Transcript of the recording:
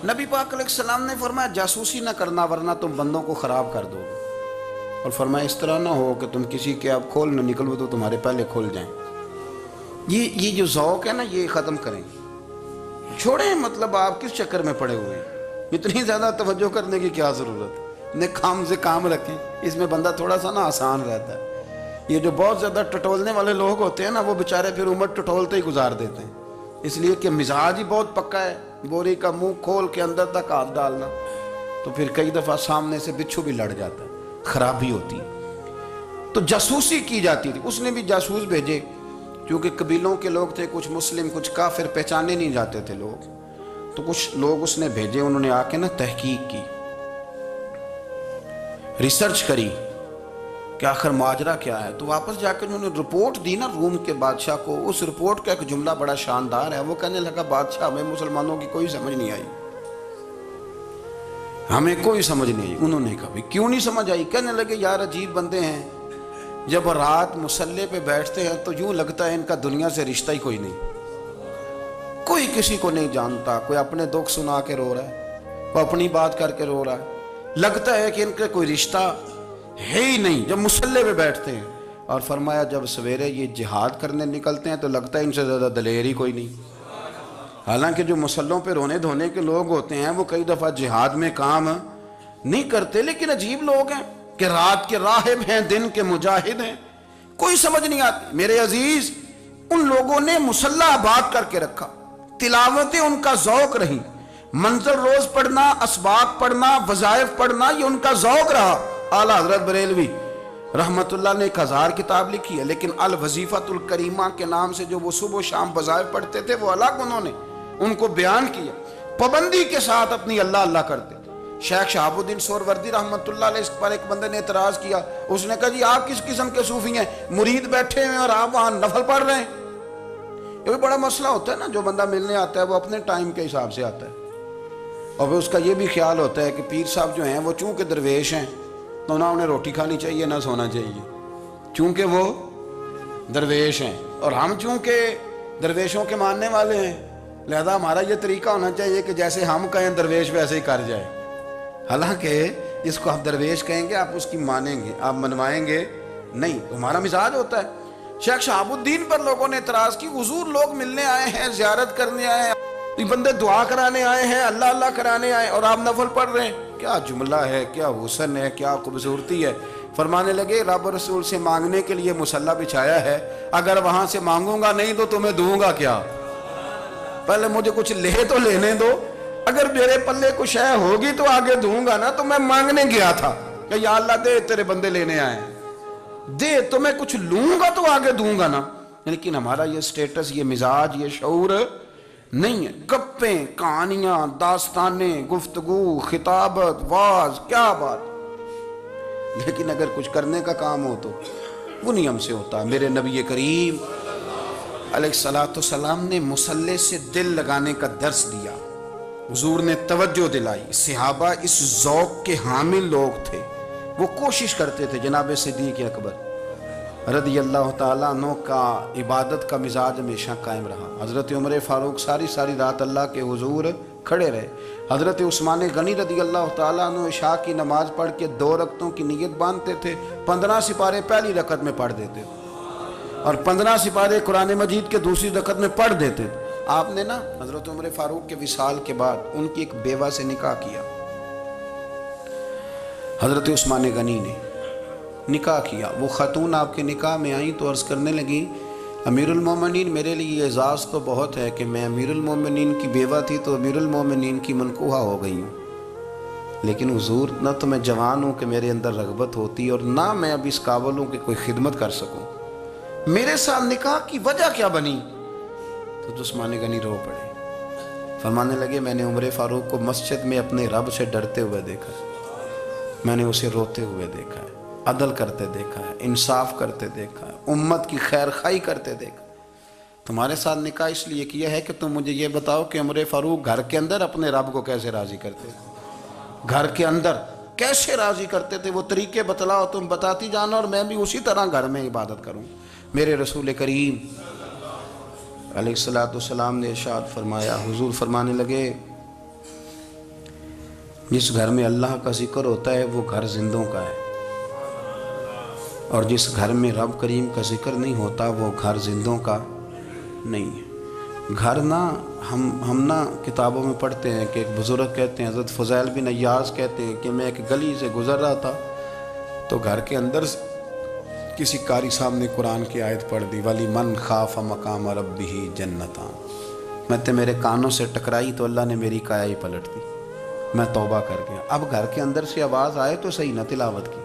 نبی پاک علیہ السلام نے فرمایا جاسوسی نہ کرنا ورنہ تم بندوں کو خراب کر دو گے، اور فرمایا اس طرح نہ ہو کہ تم کسی کے آپ کھول نہ نکلو تو تمہارے پہلے کھول جائیں۔ یہ جو ذوق ہے نا یہ ختم کریں، چھوڑیں، مطلب آپ کس چکر میں پڑے ہوئے ہیں، اتنی زیادہ توجہ کرنے کی کیا ضرورت ہے، نے کام سے کام رکھیں، اس میں بندہ تھوڑا سا نا آسان رہتا ہے۔ یہ جو بہت زیادہ ٹٹولنے والے لوگ ہوتے ہیں نا وہ بیچارے پھر عمر ٹٹولتے ہی گزار دیتے ہیں، اس لیے کہ مزاج ہی بہت پکا ہے، بوری کا منہ کھول کے اندر تک ہاتھ ڈالنا، تو پھر کئی دفعہ سامنے سے بچھو بھی لڑ جاتا ہے، خرابی ہوتی ہے۔ تو جاسوسی کی جاتی تھی، اس نے بھی جاسوس بھیجے، کیونکہ قبیلوں کے لوگ تھے، کچھ مسلم کچھ کافر، پہچانے نہیں جاتے تھے لوگ، تو کچھ لوگ اس نے بھیجے، انہوں نے آ کے نا تحقیق کی، ریسرچ کری کہ آخر ماجرا کیا ہے، تو واپس جا کے انہوں نے رپورٹ دی نا روم کے بادشاہ کو۔ اس رپورٹ کا ایک جملہ بڑا شاندار ہے، وہ کہنے لگا بادشاہ ہمیں مسلمانوں کی کوئی سمجھ نہیں آئی، ہمیں کوئی سمجھ نہیں آئی۔ انہوں نے کہا کیوں نہیں سمجھ آئی؟ کہنے لگے یار عجیب بندے ہیں، جب رات مسلح پہ بیٹھتے ہیں تو یوں لگتا ہے ان کا دنیا سے رشتہ ہی کوئی نہیں، کوئی کسی کو نہیں جانتا، کوئی اپنے دکھ سنا کے رو رہا ہے، کوئی اپنی بات کر کے رو رہا ہے، لگتا ہے کہ ان کا کوئی رشتہ ہے ہی نہیں جب مسلح پہ بیٹھتے ہیں۔ اور فرمایا جب سویرے یہ جہاد کرنے نکلتے ہیں تو لگتا ہے ان سے زیادہ دلیر ہی کوئی نہیں، حالانکہ جو مسلحوں پہ رونے دھونے کے لوگ ہوتے ہیں وہ کئی دفعہ جہاد میں کام نہیں کرتے، لیکن عجیب لوگ ہیں کہ رات کے راہب ہیں دن کے مجاہد ہیں، کوئی سمجھ نہیں آتی۔ میرے عزیز، ان لوگوں نے مسلح آباد کر کے رکھا، تلاوتیں ان کا ذوق رہی، منظر روز پڑھنا، اسباق پڑھنا، وظائف پڑھنا، یہ ان کا ذوق رہا۔ اعلیٰ حضرت بریلوی رحمت اللہ نے 1000 کتاب لکھی ہے، لیکن الوظیفۃ الکریمہ کے نام سے جو وہ صبح و شام وظائف پڑھتے تھے وہ الگ انہوں نے ان کو بیان کیا، پابندی کے ساتھ اپنی اللہ اللہ کرتے تھے۔ شیخ شہاب الدین سہروردی رحمت اللہ علیہ، اس پر ایک بندے نے اعتراض کیا، اس نے کہا جی آپ کس قسم کے صوفی ہیں، مرید بیٹھے ہیں اور آپ وہاں نفل پڑھ رہے ہیں؟ یہ بھی بڑا مسئلہ ہوتا ہے نا، جو بندہ ملنے آتا ہے وہ اپنے ٹائم کے حساب سے آتا ہے، اور اس کا یہ بھی خیال ہوتا ہے کہ پیر صاحب جو ہیں وہ چونکہ درویش ہیں تو نہ انہیں روٹی کھانی چاہیے نہ سونا چاہیے، چونکہ وہ درویش ہیں، اور ہم چونکہ درویشوں کے ماننے والے ہیں لہذا ہمارا یہ طریقہ ہونا چاہیے کہ جیسے ہم کہیں درویش ویسے ہی کر جائے، حالانکہ جس کو آپ درویش کہیں گے آپ اس کی مانیں گے، آپ منوائیں گے نہیں، ہمارا مزاج ہوتا ہے۔ شیخ شہاب الدین پر لوگوں نے اعتراض کی، حضور لوگ ملنے آئے ہیں، زیارت کرنے آئے ہیں، یہ بندے دعا کرانے آئے ہیں، اللہ اللہ کرانے آئے اور آپ نفل پڑھ رہے ہیں، کیا جملہ ہے، کیا حسن ہے، کیا خوبصورتی ہے۔ فرمانے لگے رب رسول سے مانگنے کے لیے مصلی بچھایا ہے، اگر وہاں سے مانگوں گا نہیں تو تمہیں دوں گا کیا؟ پہلے مجھے کچھ لے تو لینے دو، اگر میرے پلے کچھ ہے ہوگی تو آگے دوں گا نا، تو میں مانگنے گیا تھا کہ یا اللہ دے تیرے بندے لینے آئے ہیں، دے تو میں کچھ لوں گا تو آگے دوں گا نا، لیکن ہمارا یہ سٹیٹس، یہ مزاج، یہ شعور نہیں ہے۔ گپیں، کہانیاں، داستانیں، گفتگو، خطابت، واز، کیا بات، لیکن اگر کچھ کرنے کا کام ہو تو وہ نہیں ہم سے ہوتا۔ میرے نبی کریم علیہ السلام نے مصلی سے دل لگانے کا درس دیا، حضور نے توجہ دلائی، صحابہ اس ذوق کے حامل لوگ تھے، وہ کوشش کرتے تھے۔ جناب صدیق اکبر رضی اللہ تعالیٰ عنہ کا عبادت کا مزاج ہمیشہ قائم رہا۔ حضرت عمر فاروق ساری رات اللہ کے حضور کھڑے رہے۔ حضرت عثمان غنی رضی اللہ تعالیٰ عنہ عشاء کی نماز پڑھ کے 2 رکعتوں کی نیت باندھتے تھے، 15 سپارے پہلی رکعت میں پڑھ دیتے تھے اور 15 سپارے قرآن مجید کے دوسری رکعت میں پڑھ دیتے تھے۔ آپ نے نا حضرت عمر فاروق کے وصال کے بعد ان کی ایک بیوہ سے نکاح کیا، حضرت عثمان غنی نے نکاح کیا۔ وہ خاتون آپ کے نکاح میں آئیں تو عرض کرنے لگی امیر المومنین میرے لیے اعزاز تو بہت ہے کہ میں امیر المومنین کی بیوہ تھی تو امیر المومنین کی منکوحہ ہو گئی ہوں، لیکن حضور نہ تو میں جوان ہوں کہ میرے اندر رغبت ہوتی اور نہ میں اب اس قابل ہوں کہ کوئی خدمت کر سکوں، میرے ساتھ نکاح کی وجہ کیا بنی؟ تو عثمان غنی رو پڑے، فرمانے لگے میں نے عمر فاروق کو مسجد میں اپنے رب سے ڈرتے ہوئے دیکھا ہے، میں نے اسے روتے ہوئے دیکھا ہے، عدل کرتے دیکھا ہے، انصاف کرتے دیکھا ہے، امت کی خیر خواہی کرتے دیکھا۔ تمہارے ساتھ نکاح اس لیے کیا ہے کہ تم مجھے یہ بتاؤ کہ عمر فاروق گھر کے اندر اپنے رب کو کیسے راضی کرتے تھے، گھر کے اندر کیسے راضی کرتے تھے، وہ طریقے بتلاؤ، تم بتاتی جانا اور میں بھی اسی طرح گھر میں عبادت کروں۔ میرے رسول کریم علیہ السلام نے ارشاد فرمایا، حضور فرمانے لگے جس گھر میں اللہ کا ذکر ہوتا ہے وہ گھر زندوں کا ہے، اور جس گھر میں رب کریم کا ذکر نہیں ہوتا وہ گھر زندوں کا نہیں ہے۔ گھر نا ہم نا کتابوں میں پڑھتے ہیں کہ ایک بزرگ کہتے ہیں، حضرت فضیل بن عیاض کہتے ہیں کہ میں ایک گلی سے گزر رہا تھا تو گھر کے اندر کسی قاری صاحب نے قرآن کی آیت پڑھ دی، ولی من خاف مقام ربہ جنتان، میں تے میرے کانوں سے ٹکرائی تو اللہ نے میری کایا ہی پلٹ دی، میں توبہ کر گیا۔ اب گھر کے اندر سے آواز آئے تو صحیح نہ تلاوت کی،